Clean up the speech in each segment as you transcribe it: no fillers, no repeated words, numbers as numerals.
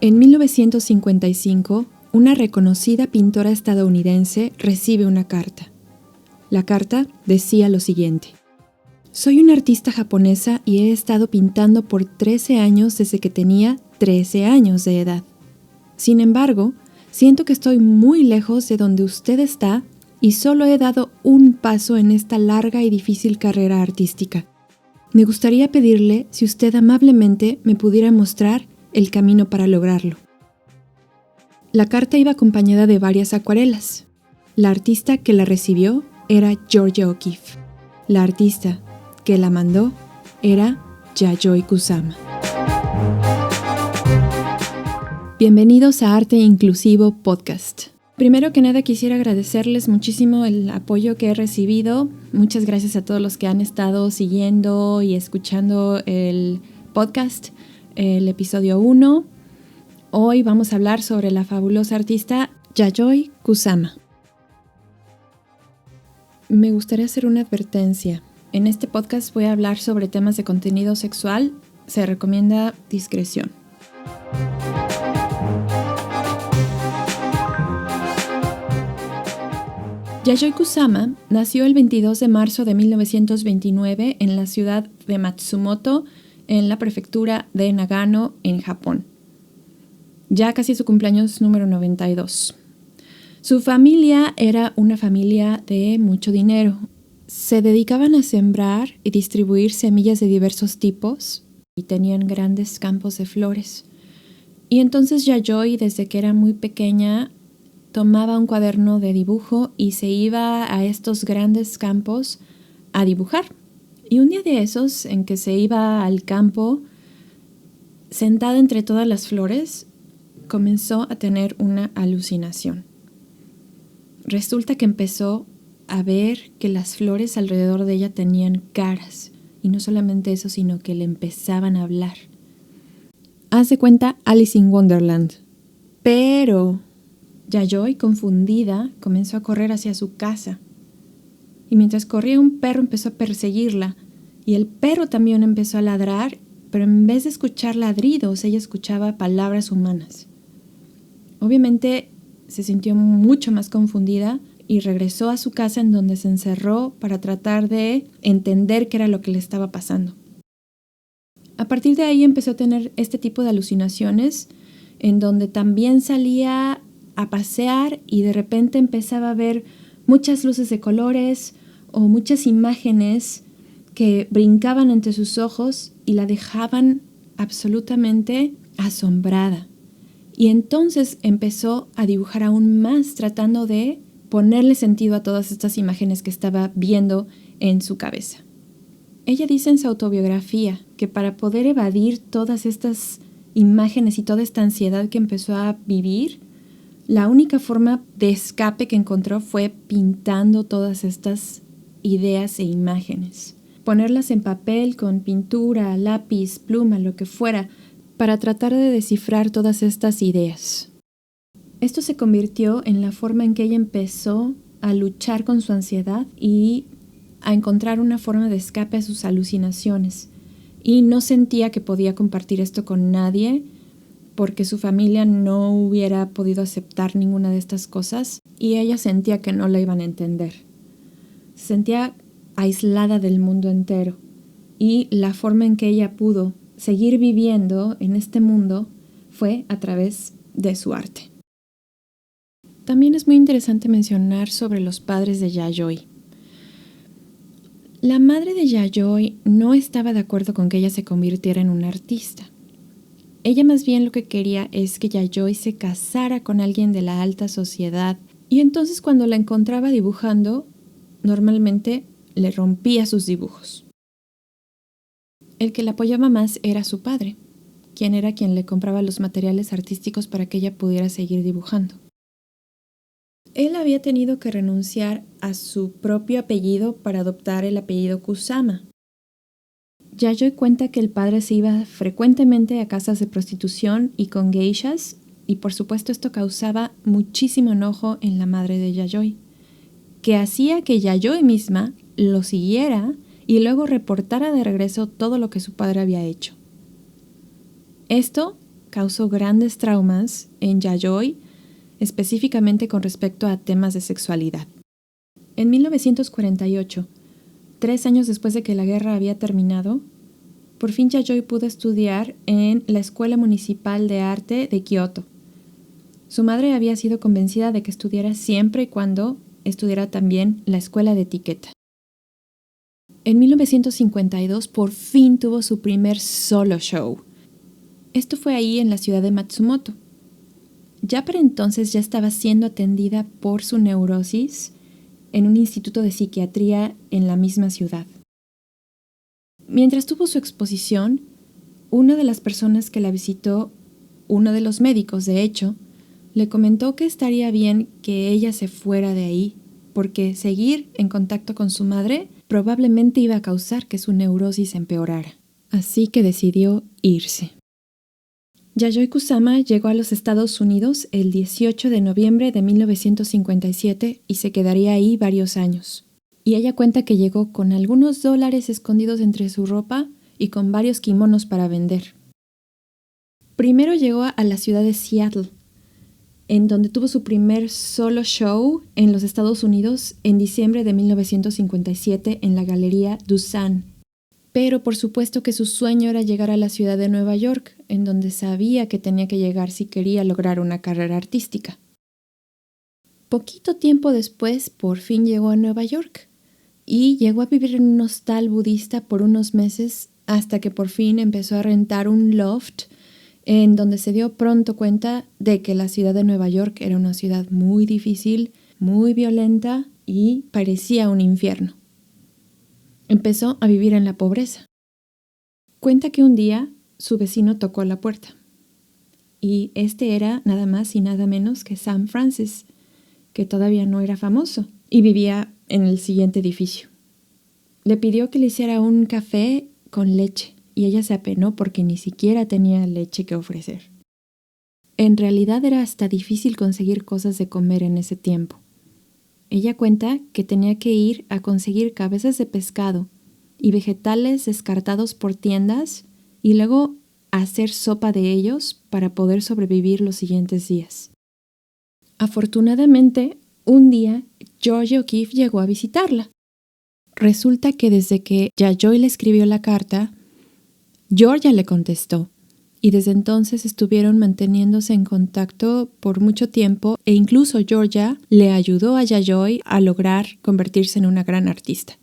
En 1955, una reconocida pintora estadounidense recibe una carta. La carta decía lo siguiente: soy una artista japonesa y he estado pintando por 13 años desde que tenía 13 años de edad. Sin embargo, siento que estoy muy lejos de donde usted está y solo he dado un paso en esta larga y difícil carrera artística. Me gustaría pedirle si usted amablemente me pudiera mostrar el camino para lograrlo. La carta iba acompañada de varias acuarelas. La artista que la recibió era Georgia O'Keeffe. La artista que la mandó era Yayoi Kusama. Bienvenidos a Arte Inclusivo Podcast. Primero que nada quisiera agradecerles muchísimo el apoyo que he recibido. Muchas gracias a todos los que han estado siguiendo y escuchando el podcast, el episodio 1. Hoy vamos a hablar sobre la fabulosa artista Yayoi Kusama. Me gustaría hacer una advertencia. En este podcast voy a hablar sobre temas de contenido sexual. Se recomienda discreción. Yayoi Kusama nació el 22 de marzo de 1929 en la ciudad de Matsumoto, en la prefectura de Nagano, en Japón. Ya casi su cumpleaños número 92. Su familia era una familia de mucho dinero. Se dedicaban a sembrar y distribuir semillas de diversos tipos y tenían grandes campos de flores. Y entonces Yayoi, desde que era muy pequeña, tomaba un cuaderno de dibujo y se iba a estos grandes campos a dibujar. Y un día de esos, en que se iba al campo, sentada entre todas las flores, comenzó a tener una alucinación. Resulta que empezó a ver que las flores alrededor de ella tenían caras. Y no solamente eso, sino que le empezaban a hablar. Haz de cuenta Alice in Wonderland. Pero Yayoi, confundida, comenzó a correr hacia su casa. Y mientras corría, un perro empezó a perseguirla. Y el perro también empezó a ladrar, pero en vez de escuchar ladridos, ella escuchaba palabras humanas. Obviamente se sintió mucho más confundida y regresó a su casa, en donde se encerró para tratar de entender qué era lo que le estaba pasando. A partir de ahí empezó a tener este tipo de alucinaciones, en donde también salía a pasear y de repente empezaba a ver muchas luces de colores o muchas imágenes que brincaban entre sus ojos y la dejaban absolutamente asombrada. Y entonces empezó a dibujar aún más, tratando de ponerle sentido a todas estas imágenes que estaba viendo en su cabeza. Ella dice en su autobiografía que para poder evadir todas estas imágenes y toda esta ansiedad que empezó a vivir, la única forma de escape que encontró fue pintando todas estas ideas e imágenes. Ponerlas en papel con pintura, lápiz, pluma, lo que fuera, para tratar de descifrar todas estas ideas. Esto se convirtió en la forma en que ella empezó a luchar con su ansiedad y a encontrar una forma de escape a sus alucinaciones. Y no sentía que podía compartir esto con nadie, porque su familia no hubiera podido aceptar ninguna de estas cosas y ella sentía que no la iban a entender. Se sentía aislada del mundo entero y la forma en que ella pudo seguir viviendo en este mundo fue a través de su arte. También es muy interesante mencionar sobre los padres de Yayoi. La madre de Yayoi no estaba de acuerdo con que ella se convirtiera en una artista. Ella más bien lo que quería es que Yayoi se casara con alguien de la alta sociedad y entonces cuando la encontraba dibujando, normalmente le rompía sus dibujos. El que la apoyaba más era su padre, quien era quien le compraba los materiales artísticos para que ella pudiera seguir dibujando. Él había tenido que renunciar a su propio apellido para adoptar el apellido Kusama. Yayoi cuenta que el padre se iba frecuentemente a casas de prostitución y con geishas, y por supuesto esto causaba muchísimo enojo en la madre de Yayoi, que hacía que Yayoi misma lo siguiera y luego reportara de regreso todo lo que su padre había hecho. Esto causó grandes traumas en Yayoi, específicamente con respecto a temas de sexualidad. En 1948, 3 años después de que la guerra había terminado, por fin Yayoi pudo estudiar en la Escuela Municipal de Arte de Kioto. Su madre había sido convencida de que estudiara siempre y cuando estudiara también la escuela de etiqueta. En 1952 por fin tuvo su primer solo show. Esto fue ahí en la ciudad de Matsumoto. Ya para entonces ya estaba siendo atendida por su neurosis en un instituto de psiquiatría en la misma ciudad. Mientras tuvo su exposición, una de las personas que la visitó, uno de los médicos de hecho, le comentó que estaría bien que ella se fuera de ahí, porque seguir en contacto con su madre probablemente iba a causar que su neurosis empeorara. Así que decidió irse. Yayoi Kusama llegó a los Estados Unidos el 18 de noviembre de 1957 y se quedaría ahí varios años. Y ella cuenta que llegó con algunos dólares escondidos entre su ropa y con varios kimonos para vender. Primero llegó a la ciudad de Seattle, en donde tuvo su primer solo show en los Estados Unidos en diciembre de 1957 en la Galería Dusan. Pero por supuesto que su sueño era llegar a la ciudad de Nueva York, en donde sabía que tenía que llegar si quería lograr una carrera artística. Poquito tiempo después, por fin llegó a Nueva York y llegó a vivir en un hostal budista por unos meses hasta que por fin empezó a rentar un loft en donde se dio pronto cuenta de que la ciudad de Nueva York era una ciudad muy difícil, muy violenta y parecía un infierno. Empezó a vivir en la pobreza. Cuenta que un día su vecino tocó la puerta y este era nada más y nada menos que Sam Francis, que todavía no era famoso y vivía en el siguiente edificio. Le pidió que le hiciera un café con leche y ella se apenó porque ni siquiera tenía leche que ofrecer. En realidad era hasta difícil conseguir cosas de comer en ese tiempo. Ella cuenta que tenía que ir a conseguir cabezas de pescado y vegetales descartados por tiendas y luego hacer sopa de ellos para poder sobrevivir los siguientes días. Afortunadamente, un día Georgia O'Keeffe llegó a visitarla. Resulta que desde que Yayoi le escribió la carta, Georgia le contestó y desde entonces estuvieron manteniéndose en contacto por mucho tiempo e incluso Georgia le ayudó a Yayoi a lograr convertirse en una gran artista.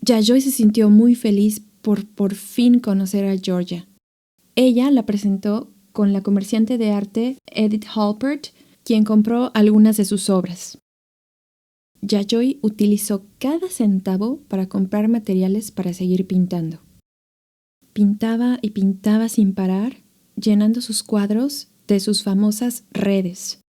Yayoi se sintió muy feliz por fin conocer a Georgia. Ella la presentó con la comerciante de arte Edith Halpert, quien compró algunas de sus obras. Yayoi utilizó cada centavo para comprar materiales para seguir pintando. Pintaba y pintaba sin parar, llenando sus cuadros de sus famosas redes.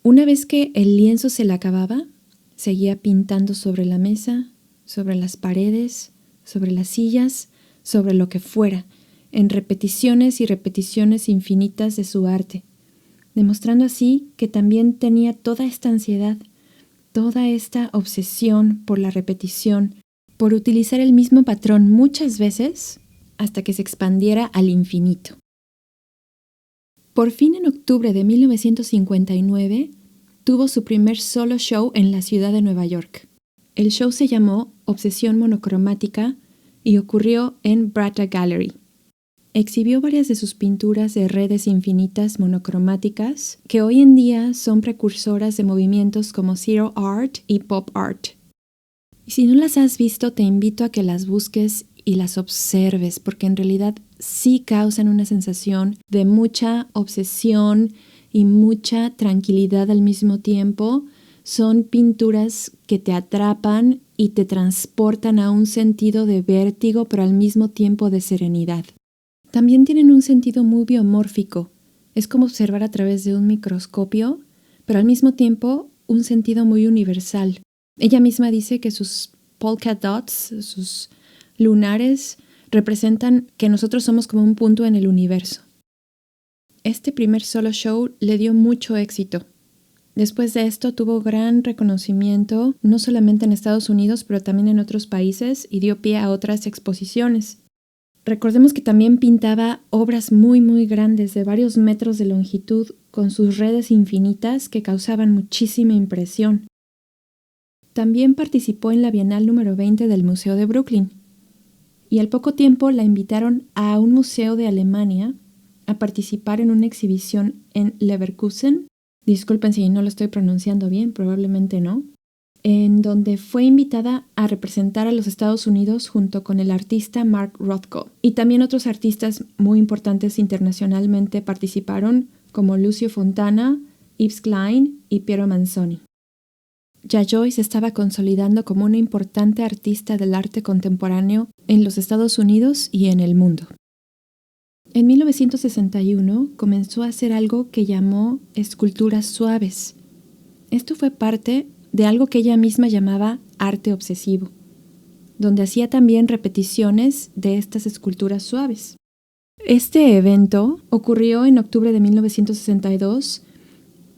Una vez que el lienzo se le acababa, seguía pintando sobre la mesa, sobre las paredes, sobre las sillas, sobre lo que fuera, en repeticiones y repeticiones infinitas de su arte, demostrando así que también tenía toda esta ansiedad, toda esta obsesión por la repetición, por utilizar el mismo patrón muchas veces hasta que se expandiera al infinito. Por fin en octubre de 1959 tuvo su primer solo show en la ciudad de Nueva York. El show se llamó Obsesión Monocromática y ocurrió en Brata Gallery. Exhibió varias de sus pinturas de redes infinitas monocromáticas que hoy en día son precursoras de movimientos como Zero Art y Pop Art. Y si no las has visto, te invito a que las busques y las observes, porque en realidad sí causan una sensación de mucha obsesión y mucha tranquilidad al mismo tiempo. Son pinturas que te atrapan y te transportan a un sentido de vértigo, pero al mismo tiempo de serenidad. También tienen un sentido muy biomórfico. Es como observar a través de un microscopio, pero al mismo tiempo un sentido muy universal. Ella misma dice que sus polka dots, sus lunares, representan que nosotros somos como un punto en el universo. Este primer solo show le dio mucho éxito. Después de esto tuvo gran reconocimiento, no solamente en Estados Unidos, pero también en otros países y dio pie a otras exposiciones. Recordemos que también pintaba obras muy muy grandes de varios metros de longitud con sus redes infinitas que causaban muchísima impresión. También participó en la Bienal número 20 del Museo de Brooklyn y al poco tiempo la invitaron a un museo de Alemania a participar en una exhibición en Leverkusen. Disculpen si no lo estoy pronunciando bien, probablemente no. En donde fue invitada a representar a los Estados Unidos junto con el artista Mark Rothko. Y también otros artistas muy importantes internacionalmente participaron, como Lucio Fontana, Yves Klein y Piero Manzoni. Yayoi se estaba consolidando como una importante artista del arte contemporáneo en los Estados Unidos y en el mundo. En 1961 comenzó a hacer algo que llamó esculturas suaves. Esto fue parte de algo que ella misma llamaba arte obsesivo, donde hacía también repeticiones de estas esculturas suaves. Este evento ocurrió en octubre de 1962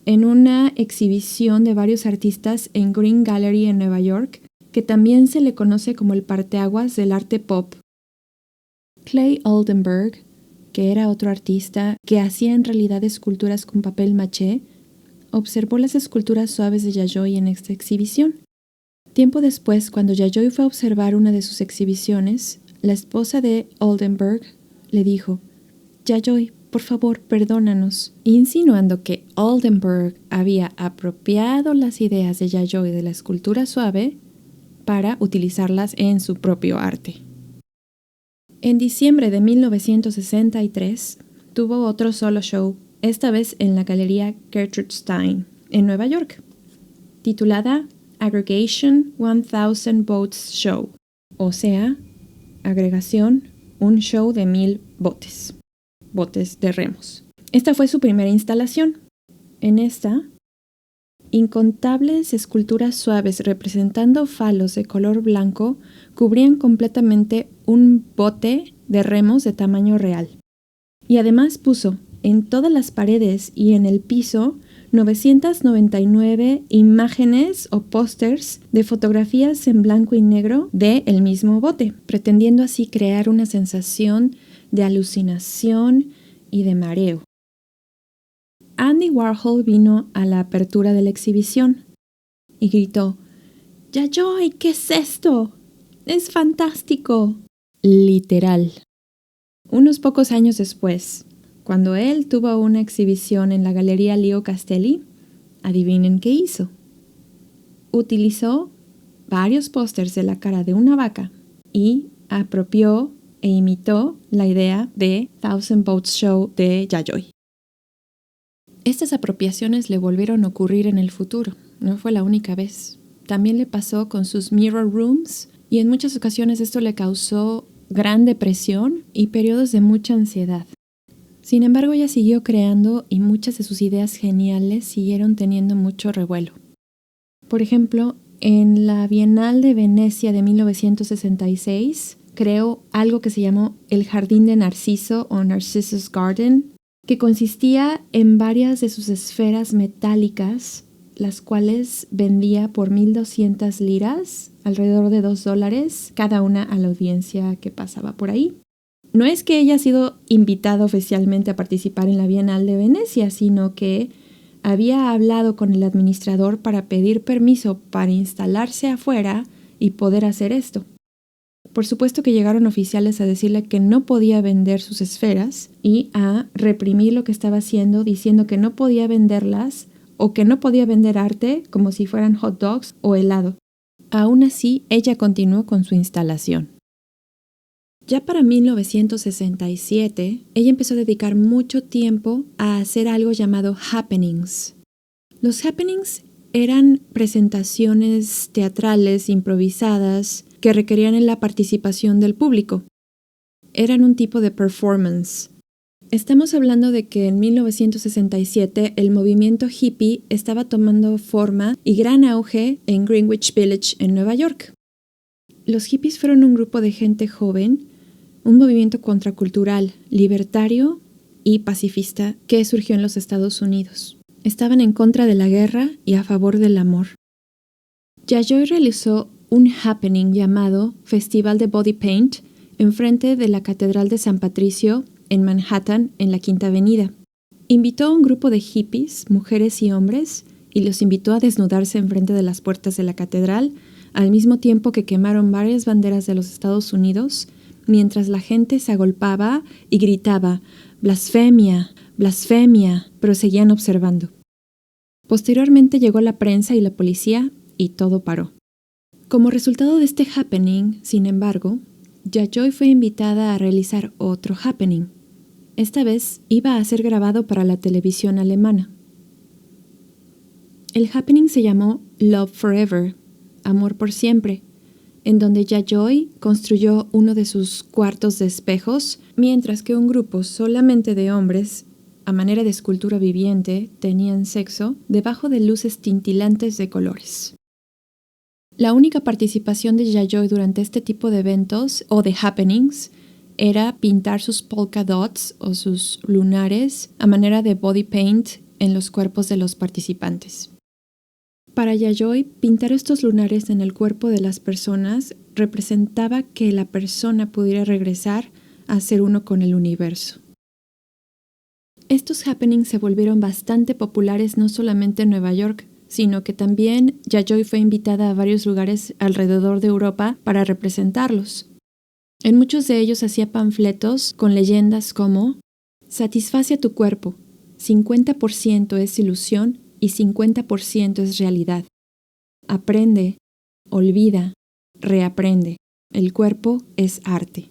en una exhibición de varios artistas en Green Gallery en Nueva York, que también se le conoce como el parteaguas del arte pop. Clay Oldenburg, que era otro artista que hacía en realidad esculturas con papel maché, observó las esculturas suaves de Yayoi en esta exhibición. Tiempo después, cuando Yayoi fue a observar una de sus exhibiciones, la esposa de Oldenburg le dijo: «Yayoi, por favor, perdónanos», insinuando que Oldenburg había apropiado las ideas de Yayoi de la escultura suave para utilizarlas en su propio arte. En diciembre de 1963 tuvo otro solo show, esta vez en la Galería Gertrude Stein, en Nueva York, titulada Aggregation 1000 Boats Show, o sea, agregación, un show de 1000 botes de remos. Esta fue su primera instalación. En esta, incontables esculturas suaves representando falos de color blanco cubrían completamente un bote de remos de tamaño real. Y además puso en todas las paredes y en el piso 999 imágenes o pósters de fotografías en blanco y negro de el mismo bote, pretendiendo así crear una sensación de alucinación y de mareo. Andy Warhol vino a la apertura de la exhibición y gritó: «Yayoi, ¿qué es esto? ¡Es fantástico!». Literal. Unos pocos años después, cuando él tuvo una exhibición en la Galería Leo Castelli, adivinen qué hizo. Utilizó varios pósters de la cara de una vaca y apropió e imitó la idea de Thousand Boats Show de Yayoi. Estas apropiaciones le volvieron a ocurrir en el futuro. No fue la única vez. También le pasó con sus mirror rooms y en muchas ocasiones esto le causó gran depresión y periodos de mucha ansiedad. Sin embargo, ella siguió creando y muchas de sus ideas geniales siguieron teniendo mucho revuelo. Por ejemplo, en la Bienal de Venecia de 1966, creó algo que se llamó el Jardín de Narciso o Narcissus Garden, que consistía en varias de sus esferas metálicas, las cuales vendía por 1,200 liras, alrededor de $2, cada una a la audiencia que pasaba por ahí. No es que ella haya sido invitada oficialmente a participar en la Bienal de Venecia, sino que había hablado con el administrador para pedir permiso para instalarse afuera y poder hacer esto. Por supuesto que llegaron oficiales a decirle que no podía vender sus esferas y a reprimir lo que estaba haciendo, diciendo que no podía venderlas o que no podía vender arte como si fueran hot dogs o helado. Aún así, ella continuó con su instalación. Ya para 1967, ella empezó a dedicar mucho tiempo a hacer algo llamado happenings. Los happenings eran presentaciones teatrales improvisadas que requerían la participación del público. Eran un tipo de performance. Estamos hablando de que en 1967 el movimiento hippie estaba tomando forma y gran auge en Greenwich Village en Nueva York. Los hippies fueron un grupo de gente joven, un movimiento contracultural, libertario y pacifista que surgió en los Estados Unidos. Estaban en contra de la guerra y a favor del amor. Yayoi realizó un happening llamado Festival de Body Paint enfrente de la Catedral de San Patricio, en Manhattan, en la Quinta Avenida. Invitó a un grupo de hippies, mujeres y hombres, y los invitó a desnudarse enfrente de las puertas de la catedral, al mismo tiempo que quemaron varias banderas de los Estados Unidos, mientras la gente se agolpaba y gritaba «¡Blasfemia! ¡Blasfemia!», pero seguían observando. Posteriormente llegó la prensa y la policía, y todo paró. Como resultado de este happening, sin embargo, Yayoi fue invitada a realizar otro happening. Esta vez iba a ser grabado para la televisión alemana. El happening se llamó Love Forever, Amor por Siempre, en donde Yayoi construyó uno de sus cuartos de espejos, mientras que un grupo solamente de hombres, a manera de escultura viviente, tenían sexo debajo de luces tintilantes de colores. La única participación de Yayoi durante este tipo de eventos o de happenings era pintar sus polka dots o sus lunares a manera de body paint en los cuerpos de los participantes. Para Yayoi, pintar estos lunares en el cuerpo de las personas representaba que la persona pudiera regresar a ser uno con el universo. Estos happenings se volvieron bastante populares no solamente en Nueva York, sino que también Yayoi fue invitada a varios lugares alrededor de Europa para representarlos. En muchos de ellos hacía panfletos con leyendas como «Satisface a tu cuerpo, 50% es ilusión y 50% es realidad. Aprende, olvida, reaprende. El cuerpo es arte».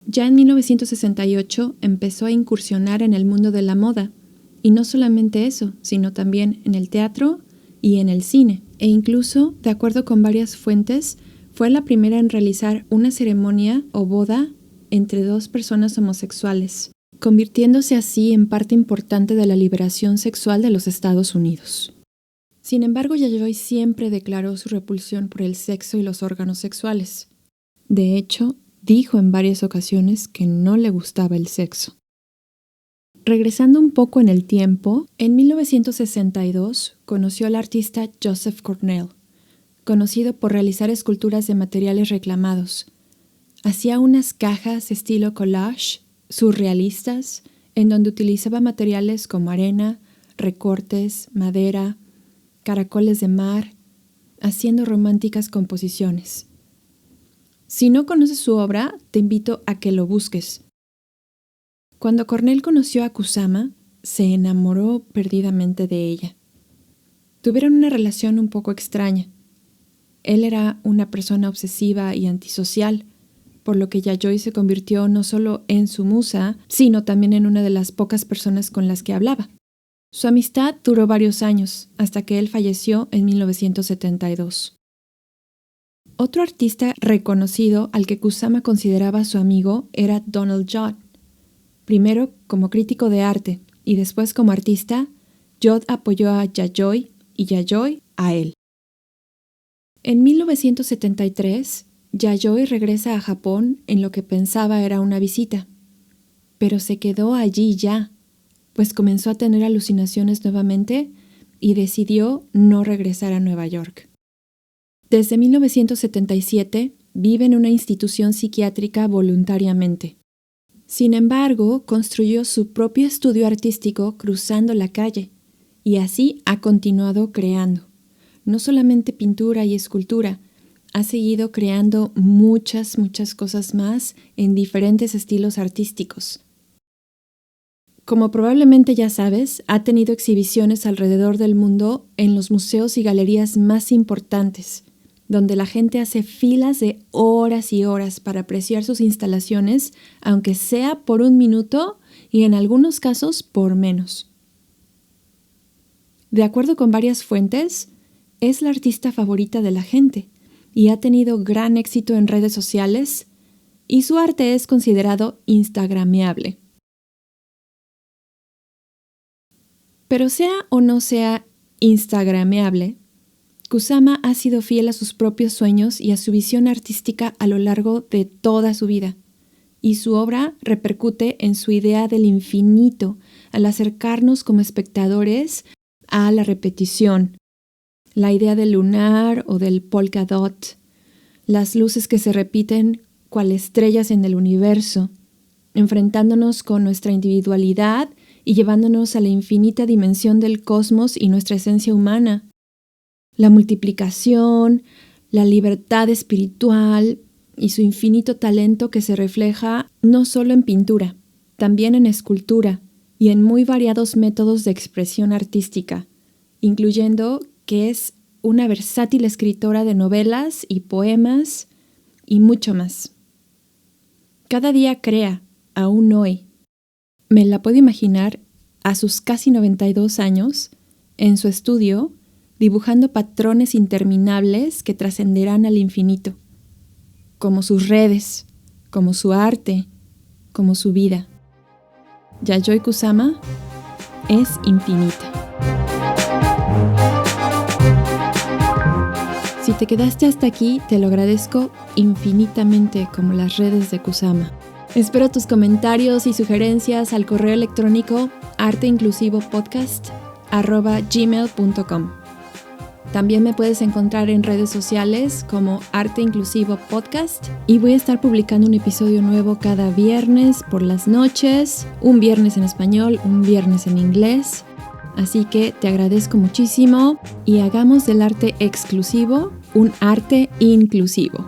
Ya en 1968 empezó a incursionar en el mundo de la moda, y no solamente eso, sino también en el teatro y en el cine, e incluso, de acuerdo con varias fuentes, fue la primera en realizar una ceremonia o boda entre dos personas homosexuales, convirtiéndose así en parte importante de la liberación sexual de los Estados Unidos. Sin embargo, Yayoi siempre declaró su repulsión por el sexo y los órganos sexuales. De hecho, dijo en varias ocasiones que no le gustaba el sexo. Regresando un poco en el tiempo, en 1962 conoció al artista Joseph Cornell, conocido por realizar esculturas de materiales reclamados. Hacía unas cajas estilo collage, surrealistas, en donde utilizaba materiales como arena, recortes, madera, caracoles de mar, haciendo románticas composiciones. Si no conoces su obra, te invito a que lo busques. Cuando Cornell conoció a Kusama, se enamoró perdidamente de ella. Tuvieron una relación un poco extraña. Él era una persona obsesiva y antisocial, por lo que Yayoi se convirtió no solo en su musa, sino también en una de las pocas personas con las que hablaba. Su amistad duró varios años, hasta que él falleció en 1972. Otro artista reconocido al que Kusama consideraba su amigo era Donald Judd. Primero como crítico de arte y después como artista, Judd apoyó a Yayoi y Yayoi a él. En 1973, Yayoi regresa a Japón en lo que pensaba era una visita, pero se quedó allí ya, pues comenzó a tener alucinaciones nuevamente y decidió no regresar a Nueva York. Desde 1977 vive en una institución psiquiátrica voluntariamente. Sin embargo, construyó su propio estudio artístico cruzando la calle, y así ha continuado creando. No solamente pintura y escultura, ha seguido creando muchas cosas más en diferentes estilos artísticos. Como probablemente ya sabes, ha tenido exhibiciones alrededor del mundo en los museos y galerías más importantes, donde la gente hace filas de horas y horas para apreciar sus instalaciones, aunque sea por un minuto y en algunos casos por menos. De acuerdo con varias fuentes, es la artista favorita de la gente y ha tenido gran éxito en redes sociales, y su arte es considerado instagrameable. Pero sea o no sea instagrameable, Kusama ha sido fiel a sus propios sueños y a su visión artística a lo largo de toda su vida, y su obra repercute en su idea del infinito al acercarnos como espectadores a la repetición, la idea del lunar o del polka dot, las luces que se repiten cual estrellas en el universo, enfrentándonos con nuestra individualidad y llevándonos a la infinita dimensión del cosmos y nuestra esencia humana. La multiplicación, la libertad espiritual y su infinito talento que se refleja no solo en pintura, también en escultura y en muy variados métodos de expresión artística, incluyendo que es una versátil escritora de novelas y poemas y mucho más. Cada día crea, aún hoy. Me la puedo imaginar a sus casi 92 años, en su estudio, dibujando patrones interminables que trascenderán al infinito, como sus redes, como su arte, como su vida. Yayoi Kusama es infinita. Si te quedaste hasta aquí, te lo agradezco infinitamente como las redes de Kusama. Espero tus comentarios y sugerencias al correo electrónico arteinclusivopodcast@gmail.com. También me puedes encontrar en redes sociales como Arte Inclusivo Podcast y voy a estar publicando un episodio nuevo cada viernes por las noches, un viernes en español, un viernes en inglés. Así que te agradezco muchísimo y hagamos del arte exclusivo un arte inclusivo.